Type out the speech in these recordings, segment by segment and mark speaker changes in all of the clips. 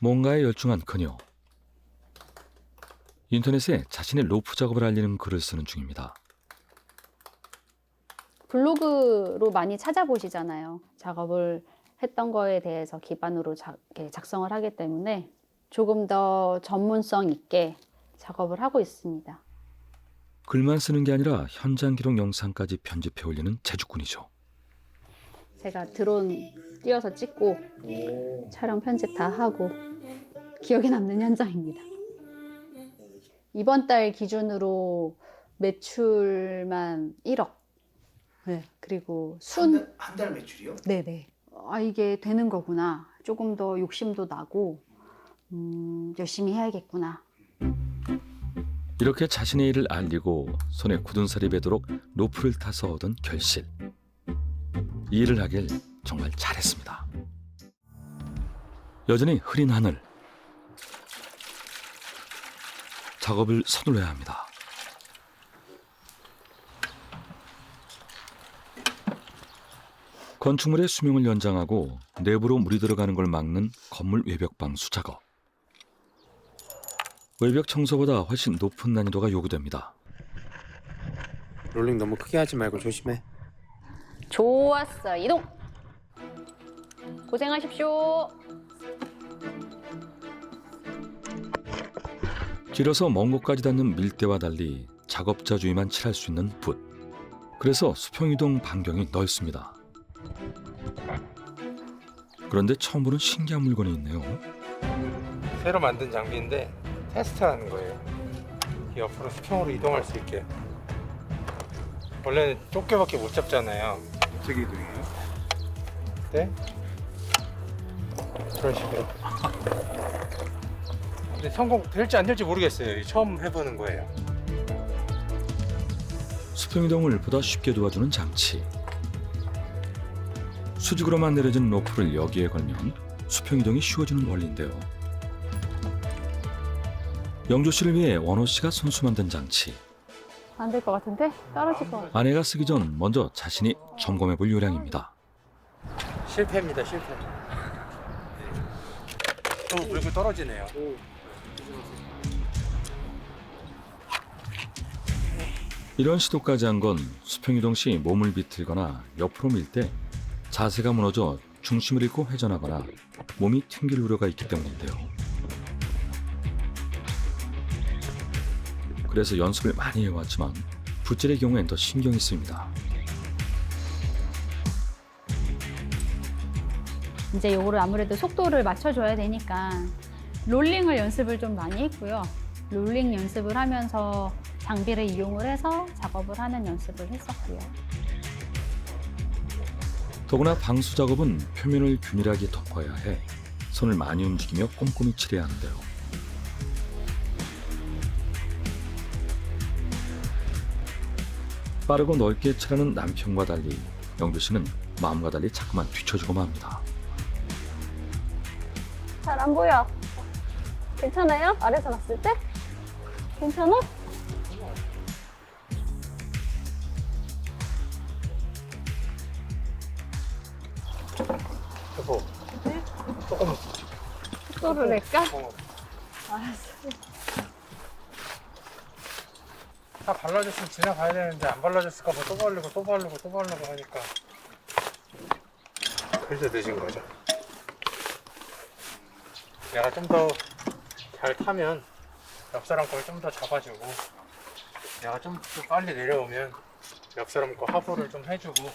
Speaker 1: 뭔가에 열중한 그녀. 인터넷에 자신의 로프 작업을 알리는 글을 쓰는 중입니다.
Speaker 2: 블로그로 많이 찾아보시잖아요. 작업을 했던 거에 대해서 기반으로 작성을 하기 때문에 조금 더 전문성 있게 작업을 하고 있습니다.
Speaker 1: 글만 쓰는 게 아니라 현장 기록 영상까지 편집해 올리는 재주꾼이죠.
Speaker 2: 제가 드론 띄워서 찍고 촬영 편집 다 하고 기억에 남는 현장입니다. 이번 달 기준으로 매출만 1억. 네, 그리고
Speaker 3: 한 달 매출이요?
Speaker 2: 네네. 이게 되는 거구나. 조금 더 욕심도 나고 열심히 해야겠구나.
Speaker 1: 이렇게 자신의 일을 알리고 손에 굳은 살이 배도록 로프를 타서 얻은 결실. 이 일을 하길 정말 잘했습니다. 여전히 흐린 하늘. 작업을 서둘러야 합니다. 건축물의 수명을 연장하고 내부로 물이 들어가는 걸 막는 건물 외벽 방수 작업. 외벽 청소보다 훨씬 높은 난이도가 요구됩니다.
Speaker 3: 롤링 너무 크게 하지 말고 조심해.
Speaker 2: 좋았어. 이동. 고생하십시오.
Speaker 1: 길어서 먼 곳까지 닿는 밀대와 달리 작업자 주위만 칠할 수 있는 붓. 그래서 수평이동 반경이 넓습니다. 그런데 처음 보는 신기한 물건이 있네요.
Speaker 3: 새로 만든 장비인데 테스트하는 거예요. 이 옆으로 수평으로 이동할 수 있게. 원래는 좁게밖에 못 잡잖아요. 어떻게 이동해요? 네? 그런 식으로. 근데 성공 될지 안 될지 모르겠어요. 처음 해보는 거예요.
Speaker 1: 수평이동을 보다 쉽게 도와주는 장치. 수직으로만 내려진 로프를 여기에 걸면 수평이동이 쉬워지는 원리인데요. 영조 씨를 위해 원호 씨가 손수 만든 장치.
Speaker 2: 안 될 것 같은데? 떨어질 것 같아.
Speaker 1: 아내가 쓰기 전 먼저 자신이 점검해 볼 요량입니다.
Speaker 3: 실패입니다. 실패. 또 물고 떨어지네요.
Speaker 1: 이런 시도까지 한 건 수평이동 시 몸을 비틀거나 옆으로 밀 때 자세가 무너져 중심을 잃고 회전하거나 몸이 튕길 우려가 있기 때문인데요. 그래서 연습을 많이 해왔지만 붓질의 경우엔 더 신경이 쓰입니다.
Speaker 2: 이제 요거를 아무래도 속도를 맞춰줘야 되니까 롤링을 연습을 좀 많이 했고요. 롤링 연습을 하면서 장비를 이용을 해서 작업을 하는 연습을 했었고요.
Speaker 1: 더구나 방수 작업은 표면을 균일하게 덮어야 해 손을 많이 움직이며 꼼꼼히 칠해야 하는데요. 빠르고 넓게 칠하는 남편과 달리 영조 씨는 마음과 달리 자꾸만 뒤처지고만 합니다.
Speaker 2: 잘 안 보여. 괜찮아요? 아래서 봤을 때? 괜찮아?
Speaker 3: 여보. 조금.
Speaker 2: 속도를 낼까?
Speaker 3: 어.
Speaker 2: 알았어.
Speaker 3: 다 발라줬으면 지나가야 되는데 안 발라줬을까 봐 또 바르고 또 바르고 또 바르고 하니까 그래서 늦은 거죠. 내가 좀 더 잘 타면 옆 사람 걸 좀 더 잡아주고 내가 좀 더 빨리 내려오면 옆 사람 거 하부를 좀 해주고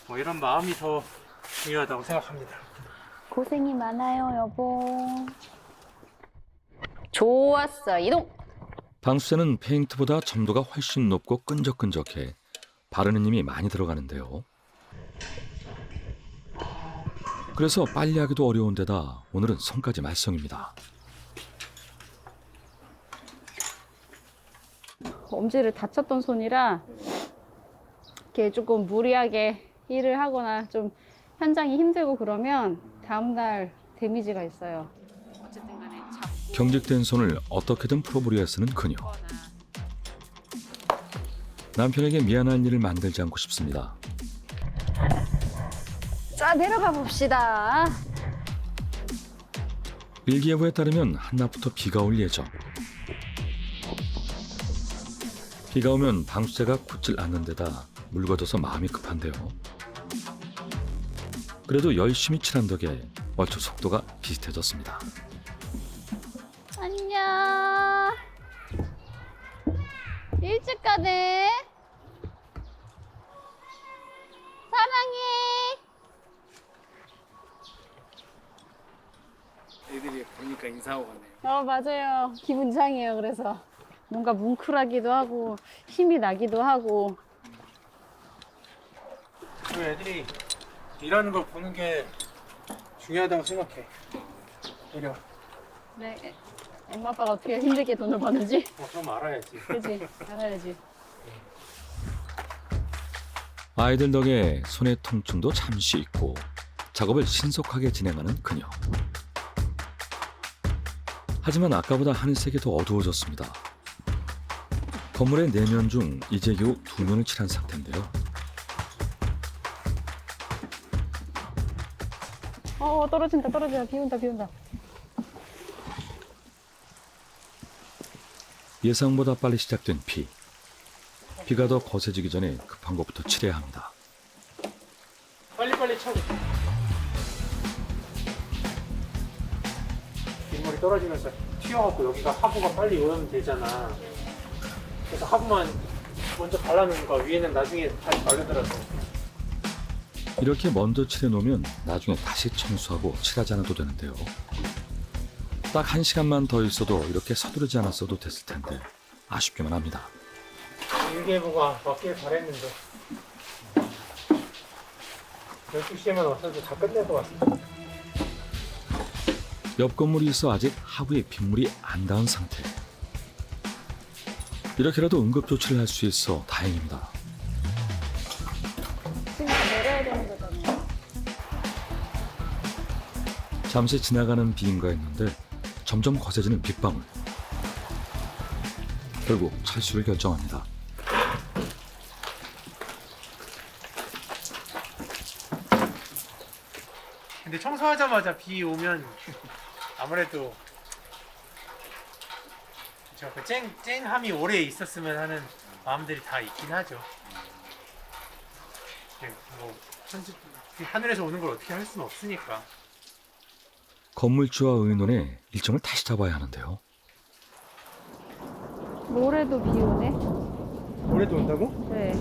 Speaker 3: 뭐 이런 마음이 더 중요하다고 생각합니다.
Speaker 2: 고생이 많아요, 여보. 좋았어. 이동.
Speaker 1: 방수제는 페인트보다 점도가 훨씬 높고 끈적끈적해 바르는 힘이 많이 들어가는데요. 그래서 빨리 하기도 어려운 데다 오늘은 손까지 말썽입니다.
Speaker 2: 엄지를 다쳤던 손이라 이렇게 조금 무리하게 일을 하거나 좀 현장이 힘들고 그러면 다음날 데미지가 있어요. 어쨌든 간에
Speaker 1: 경직된 손을 어떻게든 풀어보려 애쓰는 그녀. 남편에게 미안한 일을 만들지 않고 싶습니다.
Speaker 2: 자, 내려가 봅시다.
Speaker 1: 일기예보에 따르면 한낮부터 비가 올 예정. 비가 오면 방수제가 굳질 않는 데다 묽어져서 마음이 급한데요. 그래도 열심히 칠한 덕에 얼추 속도가 비슷해졌습니다.
Speaker 2: 안녕. 일찍 가네. 사랑해.
Speaker 4: 애들이 보니까 인사하고 가네요.
Speaker 2: 맞아요. 기분 이상해요. 그래서 뭔가 뭉클하기도 하고 힘이 나기도 하고.
Speaker 3: 그 애들이 일하는 걸 보는 게 중요하다고 생각해. 이려.
Speaker 2: 네. 엄마 아빠가 어떻게 힘들게 돈을 버는지.
Speaker 3: 그럼 알아야지.
Speaker 2: 그지? 알아야지.
Speaker 1: 아이들 덕에 손의 통증도 잠시 잊고 작업을 신속하게 진행하는 그녀. 하지만 아까보다 하늘색이 더 어두워졌습니다. 건물의 4면 중 이제 겨우 2면을 칠한 상태인데요.
Speaker 2: 떨어진다. 비 온다.
Speaker 1: 예상보다 빨리 시작된 비. 비가 더 거세지기 전에 급한 것부터 칠해야 합니다.
Speaker 3: 빨리빨리 쳐줘. 빗물이 떨어지면서 튀어갖고 여기가 하부가 빨리 오면 되잖아. 그래서 하부만 먼저 발라놓은 거 위에는 나중에 다시 바르더라도.
Speaker 1: 이렇게 먼저 칠해놓으면 나중에 다시 청소하고 칠하지 않아도 되는데요. 딱 1시간만 더 있어도 이렇게 서두르지 않았어도 됐을 텐데 아쉽기만 합니다.
Speaker 3: 일기예보가 맞길 바랬는데 12시에만 왔어도 다 끝낼 것 같아.
Speaker 1: 옆 건물이 있어 아직 하부에 빗물이 안 닿은 상태. 이렇게라도 응급조치를 할 수 있어 다행입니다.
Speaker 2: 지금 내려야 되는 거잖아요.
Speaker 1: 잠시 지나가는 비인가 했는데 점점 거세지는 빗방울. 결국 철수를 결정합니다.
Speaker 3: 근데 청소하자마자 비 오면 아무래도 그 쨍함이 오래 있었으면 하는 마음들이 다 있긴 하죠. 뭐 하늘에서 오는 걸 어떻게 할 수는 없으니까.
Speaker 1: 건물주와 의논해 일정을 다시 잡아야 하는데요.
Speaker 2: 모레도 비 오네.
Speaker 3: 올해도 온다고?
Speaker 2: 네.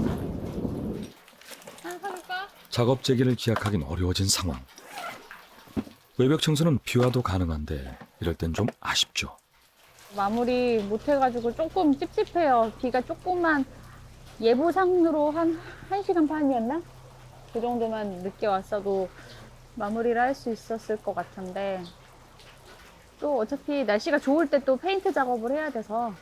Speaker 2: 하나 사줄까?
Speaker 1: 작업 재개를 기약하긴 어려워진 상황. 외벽 청소는 비와도 가능한데 이럴 땐 좀 아쉽죠.
Speaker 2: 마무리 못 해가지고 조금 찝찝해요. 비가 조금만 예보상으로 한 1시간 반이었나? 그 정도만 늦게 왔어도 마무리를 할 수 있었을 것 같은데 또 어차피 날씨가 좋을 때 또 페인트 작업을 해야 돼서